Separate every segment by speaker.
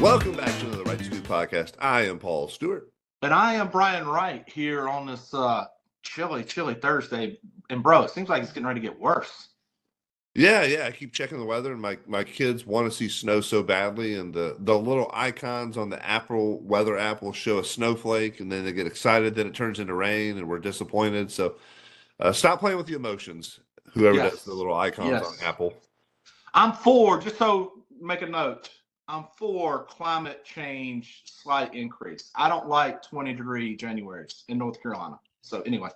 Speaker 1: Welcome back to another Wright Stew podcast. I am Paul Stewart.
Speaker 2: And I am Brian Wright here on this chilly Thursday. And bro, it seems like it's getting ready to get worse.
Speaker 1: Yeah. I keep checking the weather, and my kids want to see snow so badly. And the little icons on the Apple weather app will show a snowflake, and then they get excited. Then it turns into rain, and we're disappointed. So stop playing with the emotions. Whoever does the little icons on Apple.
Speaker 2: I'm for, just so make a note, I'm for climate change slight increase. I don't like 20-degree Januaries in North Carolina. So anyway.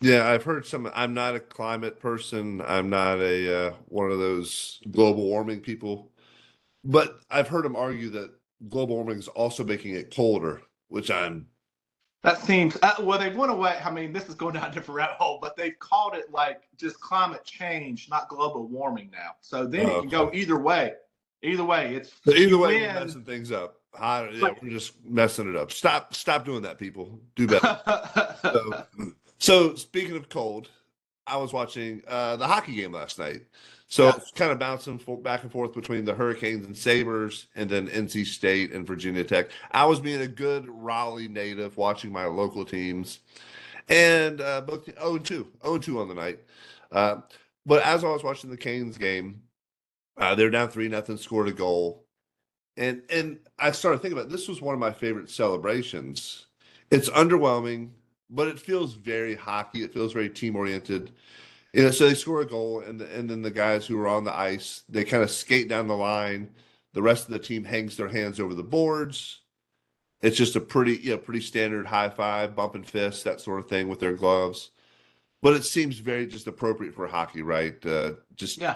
Speaker 1: Yeah, I've heard some. I'm not a climate person. I'm not a one of those global warming people. But I've heard them argue that global warming is also making it colder, which
Speaker 2: that seems well. They went away. I mean, this is going down a different rabbit hole, but they've called it like just climate change, not global warming now. So then it can go either way. Either way,
Speaker 1: we're messing things up. We're just messing it up. Stop doing that, people. Do better. So speaking of cold, I was watching the hockey game last night. So it's kind of bouncing back and forth between the Hurricanes and Sabres, and then NC State and Virginia Tech. I was being a good Raleigh native, watching my local teams, and both 0-2 on the night. But as I was watching the Canes game, they're down 3-0, scored a goal, and I started thinking about this was one of my favorite celebrations. It's underwhelming, but it feels very hockey. It feels very team oriented. So they score a goal, and then the guys who are on the ice, they kind of skate down the line. The rest of the team hangs their hands over the boards. It's just a pretty standard high five, bump and fist, that sort of thing with their gloves. But it seems very just appropriate for hockey, right?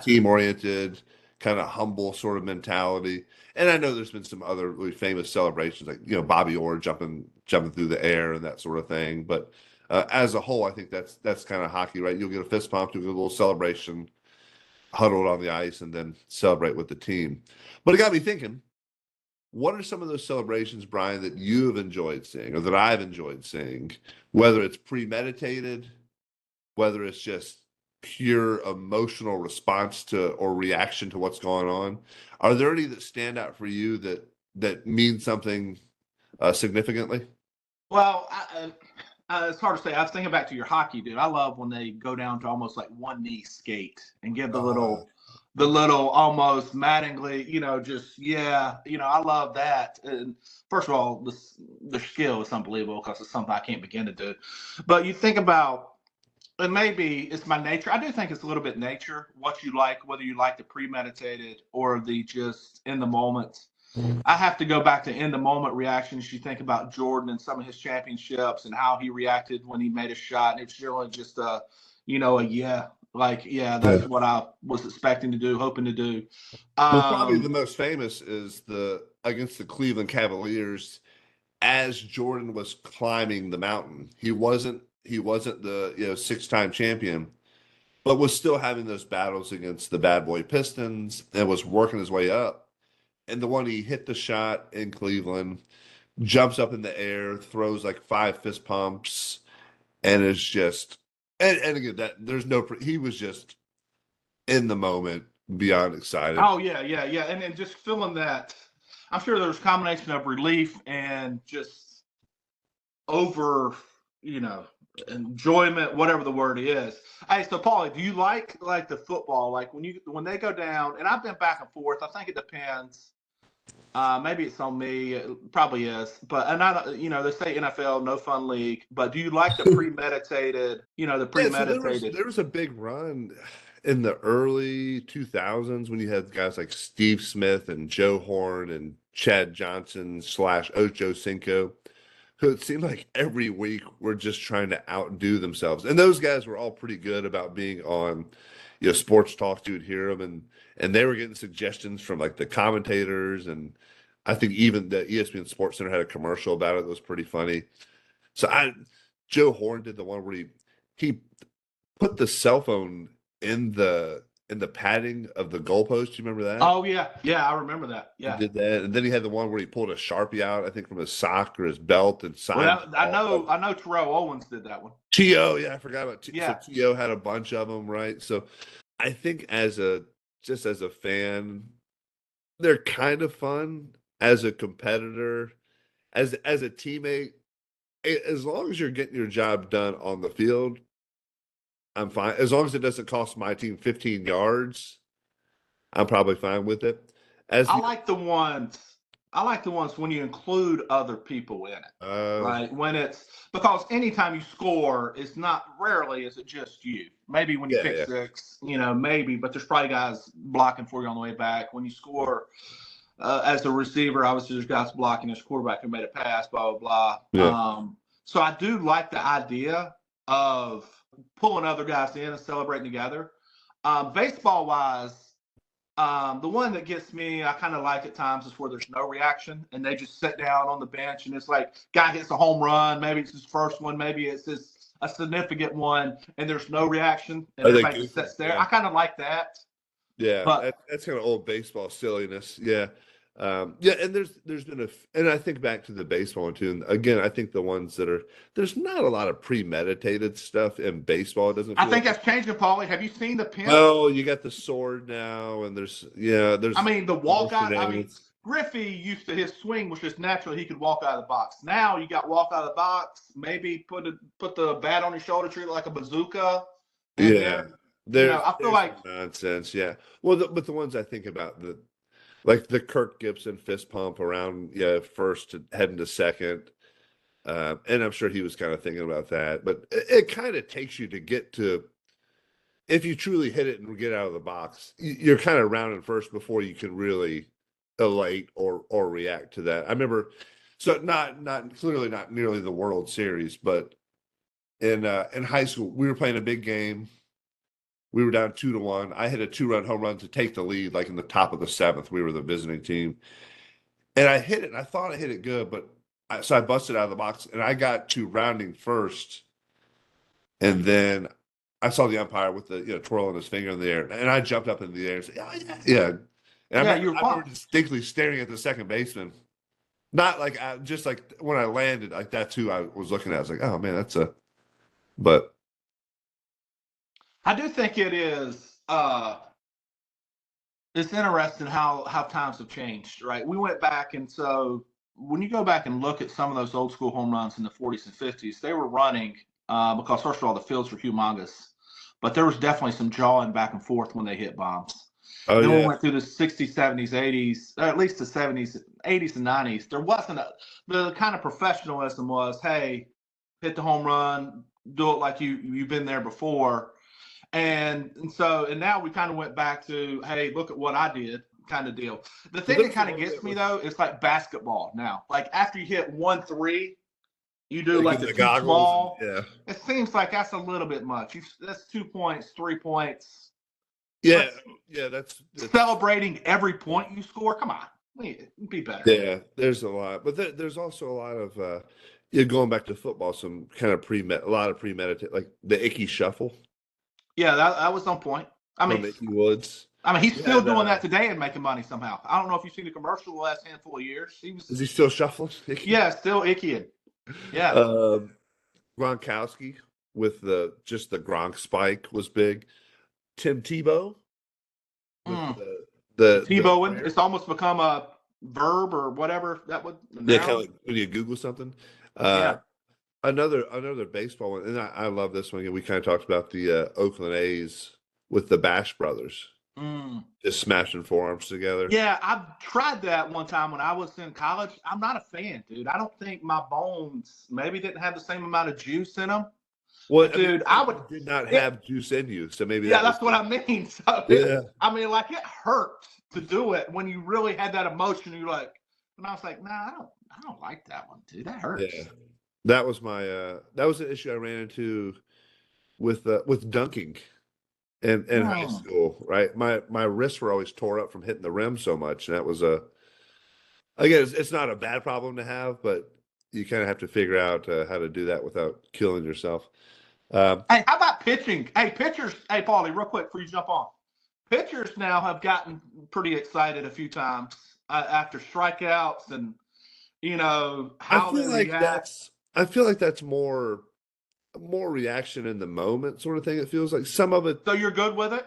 Speaker 1: Team oriented, kind of humble sort of mentality. And I know there's been some other really famous celebrations, like Bobby Orr jumping through the air and that sort of thing. But as a whole, I think that's kind of hockey, right? You'll get a fist pump, you'll get a little celebration, huddled on the ice, and then celebrate with the team. But it got me thinking, what are some of those celebrations, Brian, that you have enjoyed seeing, or that I've enjoyed seeing, whether it's premeditated, whether it's just pure emotional response to or reaction to what's going on? Are there any that stand out for you that mean something significantly?
Speaker 2: Well, it's hard to say. I was thinking back to your hockey, dude. I love when they go down to almost like one knee skate and give the little almost Mattingly, I love that. And first of all, the skill is unbelievable because it's something I can't begin to do. But you think about, and maybe it's my nature. I do think it's a little bit nature, what you like, whether you like the premeditated or the just in the moment. I have to go back to in the moment reactions. You think about Jordan and some of his championships and how he reacted when he made a shot. And it's really just that's what I was expecting to do, hoping to do.
Speaker 1: Probably the most famous is against the Cleveland Cavaliers, as Jordan was climbing the mountain. He wasn't the 6-time champion, but was still having those battles against the bad boy Pistons and was working his way up. And the one he hit the shot in Cleveland, jumps up in the air, throws like 5 fist pumps, and is just and again he was just in the moment, beyond excited.
Speaker 2: Oh yeah, and then just feeling that. I'm sure there's a combination of relief and just over, enjoyment, whatever the word is. Hey, so Paulie, do you like the football? Like when they go down, and I've been back and forth. I think it depends. Maybe it's on me. It probably is. But and I, they say NFL no fun league. But do you like the premeditated?
Speaker 1: So there was a big run in the early 2000s when you had guys like Steve Smith and Joe Horn and Chad Johnson / Ocho Cinco, who it seemed like every week were just trying to outdo themselves. And those guys were all pretty good about being on, sports talk. You would hear them, and they were getting suggestions from like the commentators. And I think even the ESPN Sports Center had a commercial about it that was pretty funny. So Joe Horn did the one where he put the cell phone in the padding of the goalpost. Do you remember that?
Speaker 2: Oh yeah, I remember that. Yeah,
Speaker 1: he did that, and then he had the one where he pulled a Sharpie out, I think, from his sock or his belt and signed.
Speaker 2: Well, I know Terrell Owens did that one.
Speaker 1: T.O., yeah, I forgot about T.O. So T.O. had a bunch of them, right? So I think as a fan, they're kind of fun. as a competitor, as a teammate, as long as you're getting your job done on the field, I'm fine. As long as it doesn't cost my team 15 yards, I'm probably fine with it. As
Speaker 2: I
Speaker 1: the
Speaker 2: like the ones. I like the ones when you include other people in it, right? When it's because anytime you score, it's not rarely is it just you. Maybe when you
Speaker 1: yeah,
Speaker 2: pick
Speaker 1: yeah,
Speaker 2: six, maybe, but there's probably guys blocking for you on the way back. When you score as a receiver, obviously there's guys blocking. There's quarterback who made a pass, blah blah
Speaker 1: yeah.
Speaker 2: blah. So I do like the idea of pulling other guys in and celebrating together. Baseball wise, the one that gets me, I kind of like at times, is where there's no reaction and they just sit down on the bench and it's like guy hits a home run, maybe it's his first one, maybe it's a significant one, and there's no reaction and
Speaker 1: Are they
Speaker 2: everybody just
Speaker 1: goofy?
Speaker 2: sits there.
Speaker 1: Yeah.
Speaker 2: I kind of like that,
Speaker 1: Yeah,
Speaker 2: but
Speaker 1: that's kind of old baseball silliness. Yeah, yeah, and there's been and I think back to the baseball one too. And again, I think the ones that are there's not a lot of premeditated stuff in baseball. It doesn't
Speaker 2: I
Speaker 1: feel
Speaker 2: think
Speaker 1: like.
Speaker 2: that's changing, Paulie. Have you seen the pimp?
Speaker 1: Well, you got the sword now, and
Speaker 2: I
Speaker 1: there's
Speaker 2: mean, the
Speaker 1: more
Speaker 2: walk out. I mean,
Speaker 1: shenanigans.
Speaker 2: Griffey used to his swing was just natural. He could walk out of the box. Now you got walk out of the box. Maybe put the bat on your shoulder, treat it like a bazooka, and
Speaker 1: Yeah,
Speaker 2: then I feel
Speaker 1: there's
Speaker 2: like
Speaker 1: some nonsense. Yeah, well, but the ones I think about like the Kirk Gibson fist pump around first to heading to second. And I'm sure he was kind of thinking about that, but it kind of takes you to get to if you truly hit it and get out of the box, you're kind of rounding first before you can really elate or react to that. I remember, so not clearly not nearly the World Series, but in high school we were playing a big game. We were down 2-1. I hit a 2-run home run to take the lead, like in the top of the seventh. We were the visiting team, and I hit it. And I thought I hit it good, but so I busted out of the box, and I got to rounding first. And then I saw the umpire with the twirling his finger in the air, and I jumped up in the air and said, "Yeah, yeah, yeah." And
Speaker 2: yeah, you were
Speaker 1: I remember
Speaker 2: pumped.
Speaker 1: distinctly staring at the second baseman, not like just like when I landed, like that's who I was looking at. I was like, "Oh man, that's a." But
Speaker 2: I do think it is. It's interesting how times have changed, right? We went back, and so when you go back and look at some of those old school home runs in the 40s and 50s, they were running because first of all the fields were humongous, but there was definitely some jawing back and forth when they hit bombs.
Speaker 1: oh
Speaker 2: Then we
Speaker 1: yeah,
Speaker 2: went through the 60s, 70s, 80s, or at least the 70s, 80s, and 90s. There wasn't the kind of professionalism was, hey, hit the home run, do it like you've been there before. And now we kind of went back to, hey, look at what I did kind of deal. The
Speaker 1: well,
Speaker 2: thing that
Speaker 1: there's the
Speaker 2: kind of
Speaker 1: one
Speaker 2: gets
Speaker 1: that
Speaker 2: me
Speaker 1: was
Speaker 2: though is like basketball now. Like after you hit 1-3, you do
Speaker 1: like
Speaker 2: like
Speaker 1: in
Speaker 2: the
Speaker 1: the
Speaker 2: too
Speaker 1: goggles and
Speaker 2: small.
Speaker 1: yeah,
Speaker 2: It seems like that's a little bit much. That's 2 points, 3 points.
Speaker 1: yeah,
Speaker 2: Let's
Speaker 1: yeah. That's
Speaker 2: celebrating every point you score. Come on, be better.
Speaker 1: yeah. There's a lot, but there's also a lot of going back to football, some kind of a lot of premeditated, like the Icky Shuffle
Speaker 2: Yeah, that was on point. I mean,
Speaker 1: from Icky Woods.
Speaker 2: he's
Speaker 1: You
Speaker 2: still
Speaker 1: had
Speaker 2: doing that today and making money somehow. I don't know if you've seen the commercial the last handful of years. He
Speaker 1: is
Speaker 2: was,
Speaker 1: he still shuffling? Icky?
Speaker 2: yeah, still icky. Yeah.
Speaker 1: Um, Gronkowski with just the Gronk spike was big. Tim Tebow with
Speaker 2: Mm.
Speaker 1: the
Speaker 2: Tebowing.
Speaker 1: prayer.
Speaker 2: It's almost become a verb or whatever that would a
Speaker 1: Yeah, kind
Speaker 2: noun.
Speaker 1: of like when you Google something. Uh,
Speaker 2: Yeah.
Speaker 1: another baseball one, and I love this one. We kind of talked about the Oakland A's with the Bash brothers
Speaker 2: Mm.
Speaker 1: just smashing forearms together.
Speaker 2: Yeah, I've tried that one time when I was in college. I'm not a fan, dude. I don't think my bones maybe didn't have the same amount of juice in them.
Speaker 1: Well,
Speaker 2: But
Speaker 1: I mean,
Speaker 2: dude, I would.
Speaker 1: you did not
Speaker 2: It,
Speaker 1: have juice in you, so maybe
Speaker 2: yeah,
Speaker 1: that was
Speaker 2: that's what I mean. So
Speaker 1: yeah,
Speaker 2: I mean, like it hurt to do it when you really had that emotion. You're like, and I was like, nah, I don't like that one, dude. That
Speaker 1: yeah.
Speaker 2: hurts.
Speaker 1: That was my that was an issue I ran into with dunking in high
Speaker 2: Mm.
Speaker 1: school, right? My wrists were always tore up from hitting the rim so much, and that was a again, it's not a bad problem to have, but you kind of have to figure out how to do that without killing yourself. Um,
Speaker 2: Hey, how about pitching? Hey, pitchers. Hey, Paulie, real quick before you jump on. Pitchers now have gotten pretty excited a few times after strikeouts and how they react.
Speaker 1: I feel like that's more reaction in the moment sort of thing. It feels like some of it
Speaker 2: So you're good with it?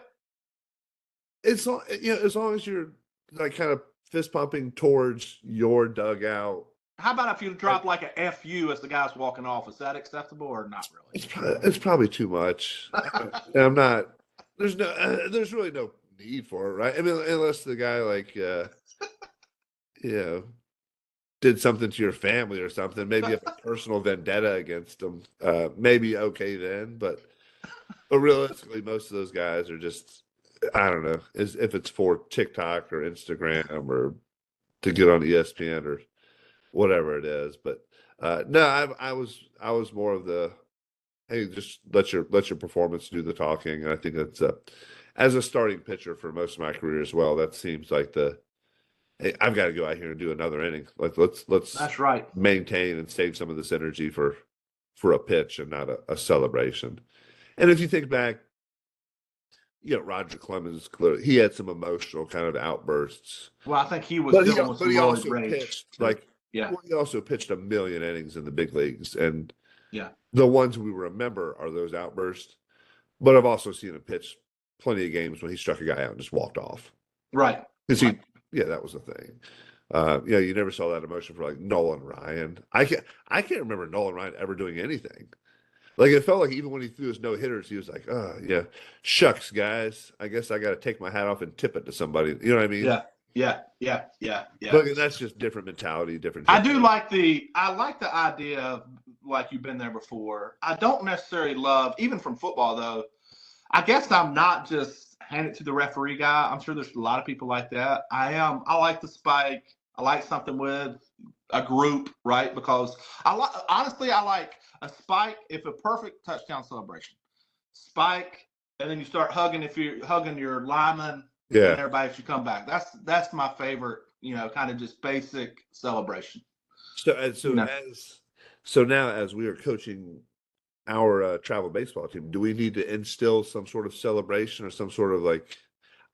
Speaker 1: it's as long as you're like kind of fist pumping towards your dugout.
Speaker 2: How about if you drop like a FU as the guy's walking off? Is that acceptable or not really?
Speaker 1: It's probably too much. I'm not. There's there's really no need for it, right? I mean, unless the guy like, did something to your family or something. Maybe you have a personal vendetta against them. Maybe okay then, but realistically, most of those guys are just, I don't know, if it's for TikTok or Instagram or to get on ESPN or whatever it is. But no, I was more of the, hey, just let your performance do the talking. And I think that's as a starting pitcher for most of my career as well. That seems like hey, I've got to go out here and do another inning. Like let's
Speaker 2: That's right.
Speaker 1: maintain and save some of this energy for a pitch and not a celebration. And if you think back, Roger Clemens, clearly he had some emotional kind of outbursts.
Speaker 2: Well, I think he was dealing with
Speaker 1: he also
Speaker 2: rage.
Speaker 1: pitched he also pitched a million innings in the big leagues, and the ones we remember are those outbursts. But I've also seen him pitch plenty of games when he struck a guy out and just walked off.
Speaker 2: Right.
Speaker 1: Because that was the thing. You never saw that emotion for like Nolan Ryan. I can't remember Nolan Ryan ever doing anything. Like it felt like even when he threw his no hitters, he was like, "Oh yeah, shucks, guys. I guess I got to take my hat off and tip it to somebody." You know what I mean?
Speaker 2: Yeah.
Speaker 1: Look, that's just different mentality, different.
Speaker 2: I like the idea of like you've been there before. I don't necessarily love, even from football though. I guess I'm not just hand it to the referee guy. I'm sure there's a lot of people like that. I like the spike. I like something with a group, right? Because honestly, I like a spike if a perfect touchdown celebration. Spike, and then you start hugging if you're hugging your lineman and everybody should come back. That's my favorite, kind of just basic celebration.
Speaker 1: So now as we are coaching our travel baseball team, do we need to instill some sort of celebration or some sort of like,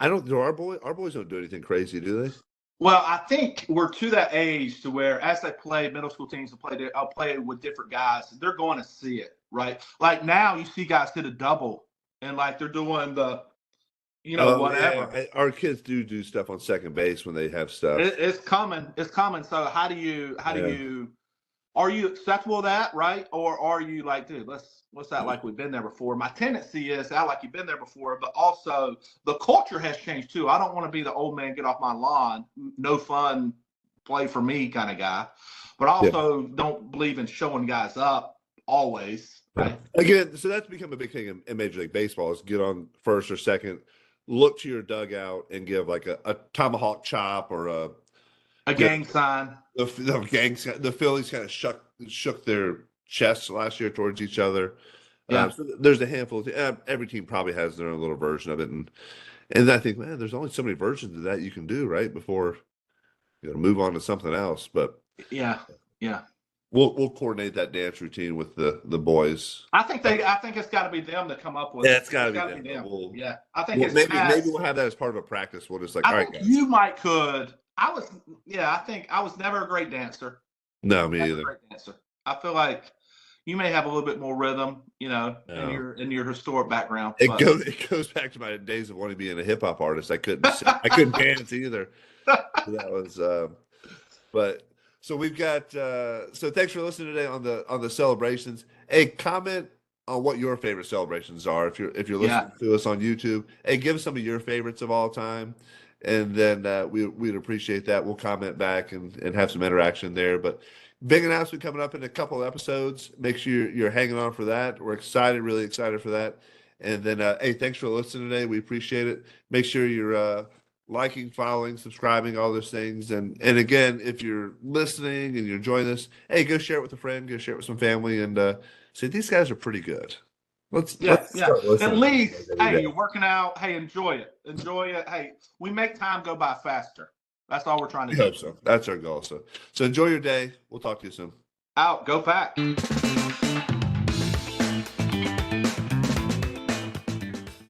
Speaker 1: our boys don't do anything crazy, do they?
Speaker 2: Well, I think we're to that age to where as they play, middle school teams I'll play with different guys. They're going to see it, right? Like now you see guys hit a double and like they're doing the, whatever.
Speaker 1: Yeah. Our kids do stuff on second base when they have stuff.
Speaker 2: It's coming. So how do you are you acceptable of that, right? Or are you like, dude, let's act like we've been there before? My tendency is act like you've been there before, but also the culture has changed too. I don't want to be the old man, get off my lawn, no fun, play for me kind of guy. But I also don't believe in showing guys up always. Right?
Speaker 1: Again, so that's become a big thing in Major League Baseball is get on first or second, look to your dugout and give like a tomahawk chop or a
Speaker 2: gang sign.
Speaker 1: The Phillies kind of shook their chests last year towards each other.
Speaker 2: Yeah.
Speaker 1: So there's a handful of every team probably has their own little version of it, and I think, man, there's only so many versions of that you can do, right? Before move on to something else. But
Speaker 2: yeah.
Speaker 1: We'll coordinate that dance routine with the boys.
Speaker 2: I think it's got to be them to come up with.
Speaker 1: Yeah, it's got to be them.
Speaker 2: I think
Speaker 1: maybe we'll have that as part of a practice. We'll just like, all right, guys.
Speaker 2: You could. I think I was never a great dancer.
Speaker 1: No, me either.
Speaker 2: Great dancer. I feel like you may have a little bit more rhythm, in your historic background.
Speaker 1: It goes back to my days of wanting to be a hip hop artist. I couldn't dance either. That was, but so we've got. So thanks for listening today on the celebrations. Hey, comment on what your favorite celebrations are if you're listening to us on YouTube. Hey, give us some of your favorites of all time. And then we'd appreciate that. We'll comment back and have some interaction there. But big announcement coming up in a couple of episodes. Make sure you're hanging on for that. We're really excited for that. And then, hey, thanks for listening today. We appreciate it. Make sure you're liking, following, subscribing, all those things. And again, if you're listening and you're enjoying this, hey, go share it with a friend. Go share it with some family. And say, these guys are pretty good. Let's
Speaker 2: At least, hey, you're working out. Hey, enjoy it. Hey, we make time go by faster. That's all we're trying to do.
Speaker 1: I hope so. That's our goal. So enjoy your day. We'll talk to you soon.
Speaker 2: Out. Go Pack.